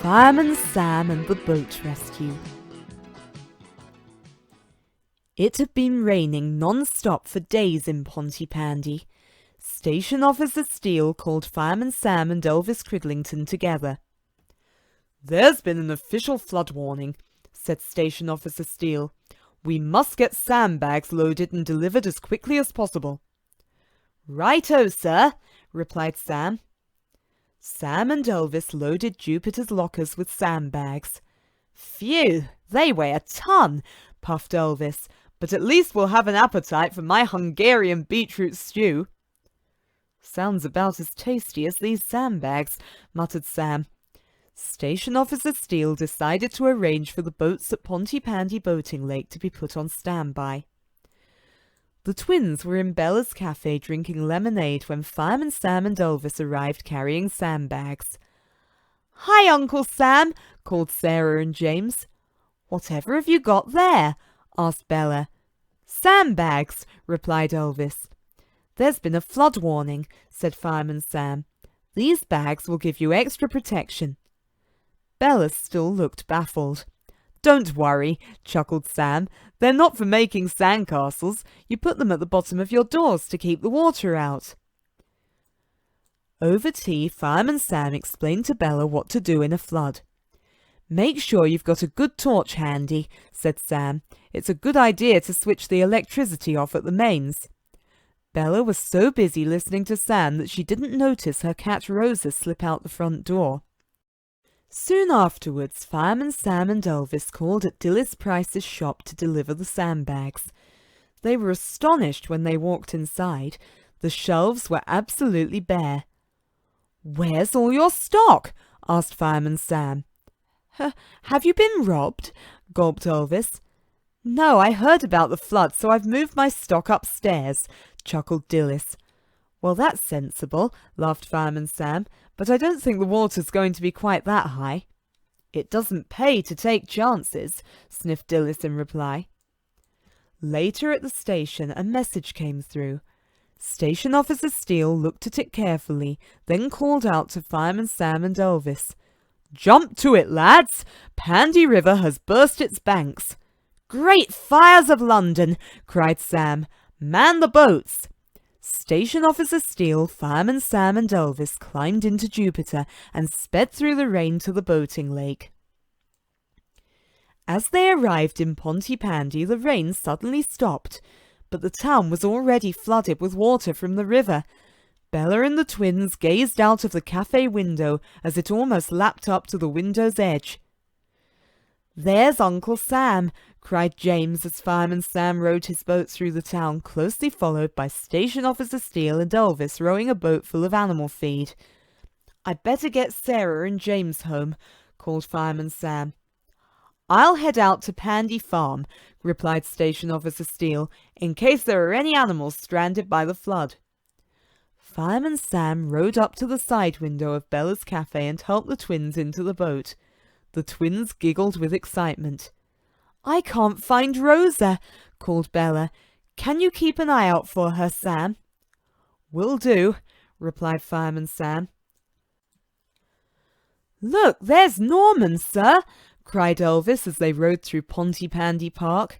Fireman Sam and the Boat Rescue. It had been raining non-stop for days in Pontypandy. Station Officer Steele called Fireman Sam and Elvis Cridlington together. "There's been an official flood warning," said Station Officer Steele. "We must get sandbags loaded and delivered as quickly as possible." "Righto, sir," replied Sam. Sam and Elvis loaded Jupiter's lockers with sandbags. "Phew, they weigh a ton," puffed Elvis, "but at least we'll have an appetite for my Hungarian beetroot stew." "Sounds about as tasty as these sandbags," muttered Sam. Station Officer Steele decided to arrange for the boats at Pontypandy Boating Lake to be put on standby. The twins were in Bella's cafe drinking lemonade when Fireman Sam and Elvis arrived carrying sandbags. "Hi, Uncle Sam," called Sarah and James. "Whatever have you got there?" asked Bella. "Sandbags," replied Elvis. "There's been a flood warning," said Fireman Sam. "These bags will give you extra protection." Bella still looked baffled. "Don't worry," chuckled Sam. "They're not for making sandcastles. You put them at the bottom of your doors to keep the water out." Over tea, Fireman Sam explained to Bella what to do in a flood. "Make sure you've got a good torch handy," said Sam. "It's a good idea to switch the electricity off at the mains." Bella was so busy listening to Sam that she didn't notice her cat Rosa slip out the front door. Soon afterwards, Fireman Sam and Elvis called at Dillis Price's shop to deliver the sandbags. They were astonished when they walked inside. The shelves were absolutely bare. "Where's all your stock?" asked Fireman Sam. "Have you been robbed?" gulped Elvis. "No, I heard about the flood, so I've moved my stock upstairs," chuckled Dillis. "Well, that's sensible," laughed Fireman Sam, "but I don't think the water's going to be quite that high." "It doesn't pay to take chances," sniffed Dillis in reply. Later at the station, a message came through. Station Officer Steele looked at it carefully, then called out to Fireman Sam and Elvis. "Jump to it, lads! Pandy River has burst its banks." "Great fires of London!" cried Sam. "Man the boats!" Station Officer Steele, Fireman Sam and Elvis climbed into Jupiter and sped through the rain to the boating lake. As they arrived in Pontypandy, the rain suddenly stopped, but the town was already flooded with water from the river. Bella and the twins gazed out of the cafe window as it almost lapped up to the window's edge. "There's Uncle Sam," cried James as Fireman Sam rowed his boat through the town, closely followed by Station Officer Steele and Elvis rowing a boat full of animal feed. "I'd better get Sarah and James home," called Fireman Sam. "I'll head out to Pandy Farm," replied Station Officer Steele, "in case there are any animals stranded by the flood." Fireman Sam rowed up to the side window of Bella's cafe and helped the twins into the boat. The twins giggled with excitement. "I can't find Rosa," called Bella. "Can you keep an eye out for her, Sam?" "Will do," replied Fireman Sam. "Look, there's Norman, sir!" cried Elvis as they rode through Pontypandy Park.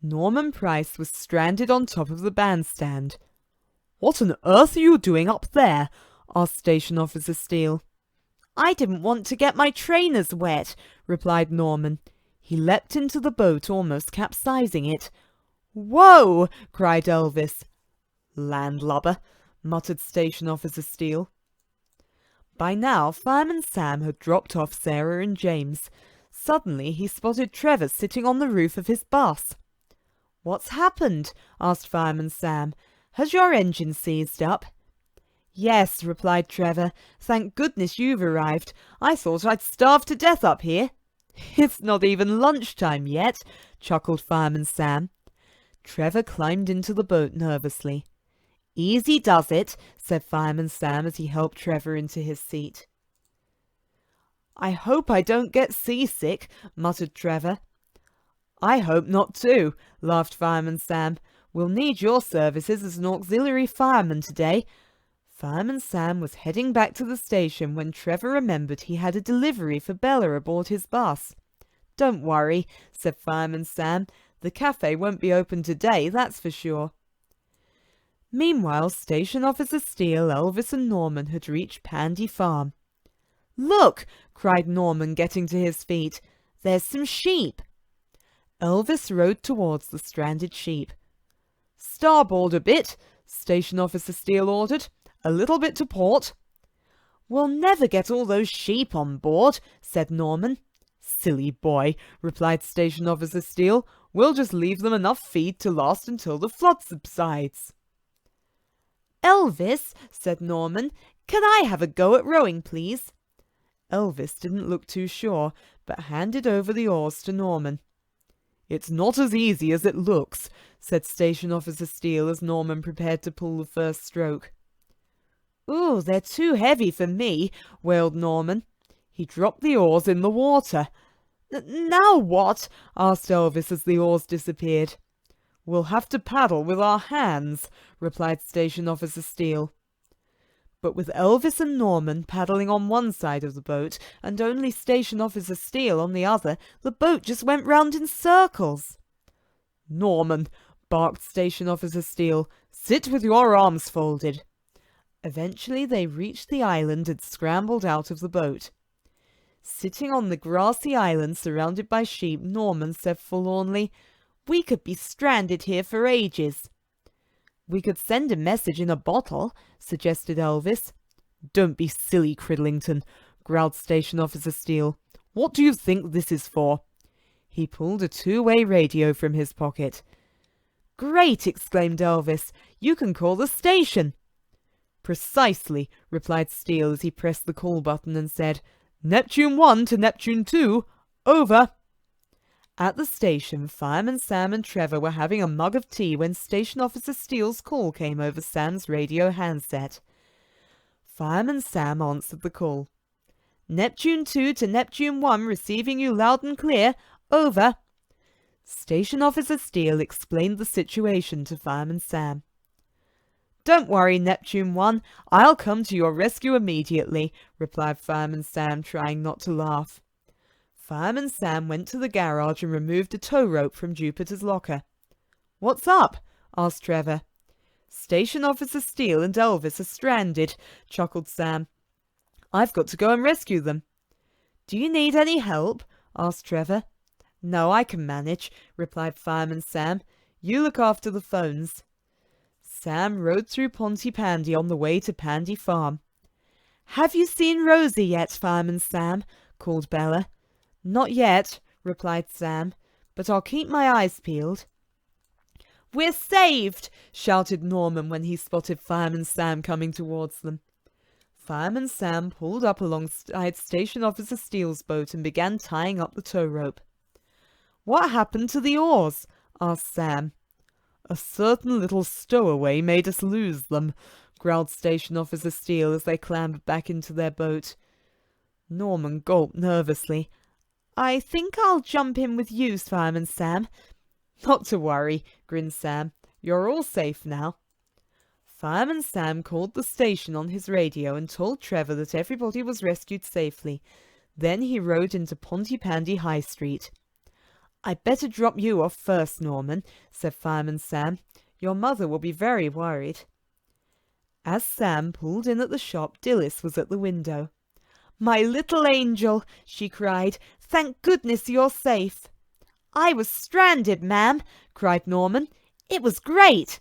Norman Price was stranded on top of the bandstand. "What on earth are you doing up there?" asked Station Officer Steele. "I didn't want to get my trainers wet," replied Norman. He leapt into the boat, almost capsizing it. "Whoa!" cried Elvis. "Landlubber," muttered Station Officer Steele. By now, Fireman Sam had dropped off Sarah and James. Suddenly, he spotted Trevor sitting on the roof of his bus. "What's happened?" asked Fireman Sam. "Has your engine seized up?" "Yes," replied Trevor. "Thank goodness you've arrived. I thought I'd starve to death up here." "It's not even lunchtime yet," chuckled Fireman Sam. Trevor climbed into the boat nervously. "Easy does it," said Fireman Sam as he helped Trevor into his seat. "I hope I don't get seasick," muttered Trevor. "I hope not too," laughed Fireman Sam. "We'll need your services as an auxiliary fireman today. Fireman Sam was heading back to the station when Trevor remembered he had a delivery for Bella aboard his bus. "Don't worry," said Fireman Sam. "The cafe won't be open today, that's for sure." Meanwhile, Station Officer Steele, Elvis and Norman had reached Pandy Farm. "Look!" cried Norman, getting to his feet. "There's some sheep." Elvis rode towards the stranded sheep. "Starboard a bit," Station Officer Steele ordered. "A little bit to port." "We'll never get all those sheep on board," said Norman. "Silly boy," replied Station Officer Steele. "We'll just leave them enough feed to last until the flood subsides." "Elvis," said Norman, "can I have a go at rowing, please?" Elvis didn't look too sure, but handed over the oars to Norman. "It's not as easy as it looks," said Station Officer Steele as Norman prepared to pull the first stroke. "Ooh, they're too heavy for me," wailed Norman. He dropped the oars in the water. "Now what?" asked Elvis as the oars disappeared. "We'll have to paddle with our hands," replied Station Officer Steele. But with Elvis and Norman paddling on one side of the boat and only Station Officer Steele on the other, the boat just went round in circles. "Norman," barked Station Officer Steele, "sit with your arms folded." Eventually they reached the island and scrambled out of the boat. Sitting on the grassy island surrounded by sheep, Norman said forlornly, "We could be stranded here for ages." "We could send a message in a bottle," suggested Elvis. "Don't be silly, Cridlington," growled Station Officer Steele. "What do you think this is for?" He pulled a two-way radio from his pocket. "Great!" exclaimed Elvis. "You can call the station." "Precisely," replied Steele as he pressed the call button and said, "Neptune 1 to Neptune 2, over." At the station, Fireman Sam and Trevor were having a mug of tea when Station Officer Steele's call came over Sam's radio handset. Fireman Sam answered the call. "Neptune 2 to Neptune 1, receiving you loud and clear, over." Station Officer Steele explained the situation to Fireman Sam. "Don't worry, Neptune 1, I'll come to your rescue immediately," replied Fireman Sam, trying not to laugh. Fireman Sam went to the garage and removed a tow rope from Jupiter's locker. "What's up?" asked Trevor. "Station Officer Steele and Elvis are stranded," chuckled Sam. "I've got to go and rescue them." "Do you need any help?" asked Trevor. "No, I can manage," replied Fireman Sam. "You look after the phones." Sam rode through Pontypandy on the way to Pandy Farm. "Have you seen Rosa yet, Fireman Sam?" called Bella. "Not yet," replied Sam, "but I'll keep my eyes peeled." "We're saved!" shouted Norman when he spotted Fireman Sam coming towards them. Fireman Sam pulled up alongside Station Officer Steele's boat and began tying up the tow rope. "What happened to the oars?" asked Sam. "A certain little stowaway made us lose them," growled Station Officer Steele as they clambered back into their boat. Norman gulped nervously. "I think I'll jump in with you, Fireman Sam." "Not to worry," grinned Sam. "You're all safe now." Fireman Sam called the station on his radio and told Trevor that everybody was rescued safely. Then he rode into Pontypandy High Street. "I'd better drop you off first, Norman," said Fireman Sam. "Your mother will be very worried." As Sam pulled in at the shop, Dilys was at the window. "My little angel," she cried. "Thank goodness you're safe." "I was stranded, ma'am," cried Norman. "It was great."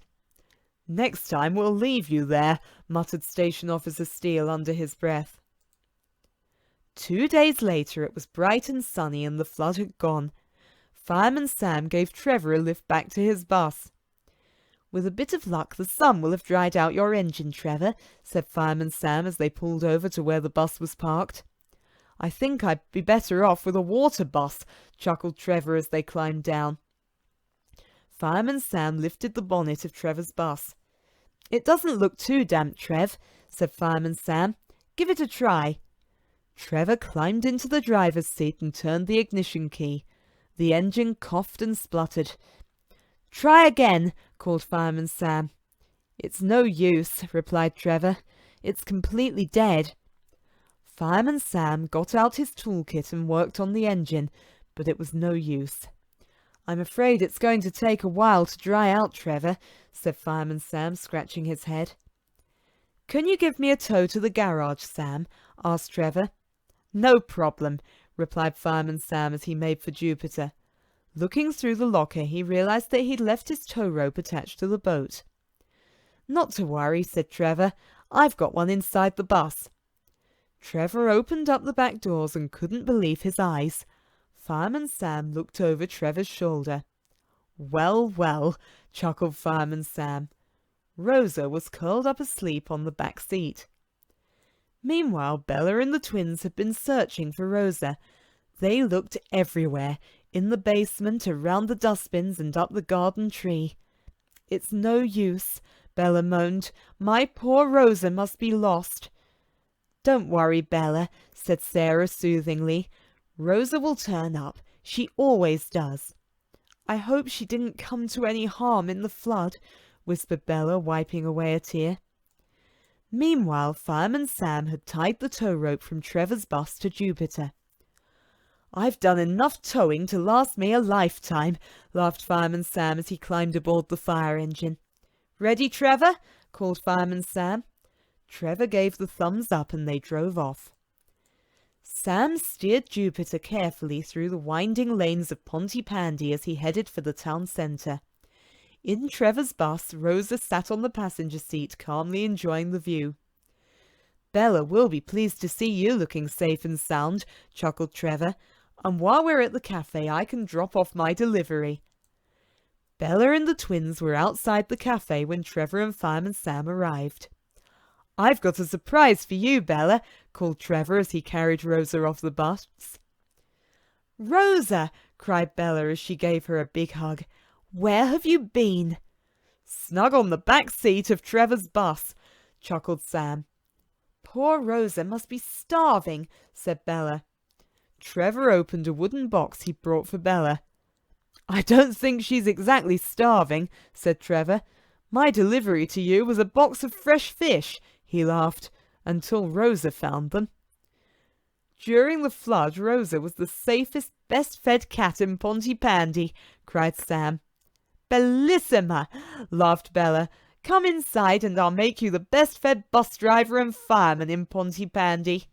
"Next time we'll leave you there," muttered Station Officer Steele under his breath. 2 days later it was bright and sunny and the flood had gone. Fireman Sam gave Trevor a lift back to his bus. "With a bit of luck the sun will have dried out your engine, Trevor," said Fireman Sam as they pulled over to where the bus was parked. "I think I'd be better off with a water bus," chuckled Trevor as they climbed down. Fireman Sam lifted the bonnet of Trevor's bus. "It doesn't look too damp, Trev," said Fireman Sam. "Give it a try." Trevor climbed into the driver's seat and turned the ignition key. The engine coughed and spluttered. "Try again," called Fireman Sam. "It's no use," replied Trevor. It's completely dead." Fireman Sam got out his toolkit and worked on the engine, but it was no use. "I'm afraid it's going to take a while to dry out, Trevor," said Fireman Sam, scratching his head. "Can you give me a tow to the garage, Sam?" asked Trevor. "No problem," replied Fireman Sam as he made for Jupiter. Looking through the locker, he realized that he'd left his tow rope attached to the boat. "Not to worry," said Trevor. "I've got one inside the bus." Trevor opened up the back doors and couldn't believe his eyes. Fireman Sam looked over Trevor's shoulder. "Well, well," chuckled Fireman Sam. Rosa was curled up asleep on the back seat. Meanwhile, Bella and the twins had been searching for Rosa. They looked everywhere, in the basement, around the dustbins, and up the garden tree. "It's no use," Bella moaned. "My poor Rosa must be lost." "Don't worry, Bella," said Sarah soothingly. "Rosa will turn up. She always does." "I hope she didn't come to any harm in the flood," whispered Bella, wiping away a tear. Meanwhile, Fireman Sam had tied the tow rope from Trevor's bus to Jupiter. "I've done enough towing to last me a lifetime," laughed Fireman Sam as he climbed aboard the fire engine. "Ready, Trevor?" called Fireman Sam. Trevor gave the thumbs up and they drove off. Sam steered Jupiter carefully through the winding lanes of Pontypandy as he headed for the town centre. In Trevor's bus, Rosa sat on the passenger seat, calmly enjoying the view. "Bella will be pleased to see you looking safe and sound," chuckled Trevor. "And while we're at the cafe, I can drop off my delivery." Bella and the twins were outside the cafe when Trevor and Fireman Sam arrived. "I've got a surprise for you, Bella," called Trevor as he carried Rosa off the bus. "Rosa!" cried Bella as she gave her a big hug. "Where have you been?" "Snug on the back seat of Trevor's bus," chuckled Sam. "Poor Rosa must be starving," said Bella. Trevor opened a wooden box he'd brought for Bella. "I don't think she's exactly starving," said Trevor. "My delivery to you was a box of fresh fish," he laughed, "until Rosa found them." "During the flood, Rosa was the safest, best-fed cat in Pontypandy," cried Sam. "Bellissima!" laughed Bella. "Come inside and I'll make you the best-fed bus driver and fireman in Pontypandy."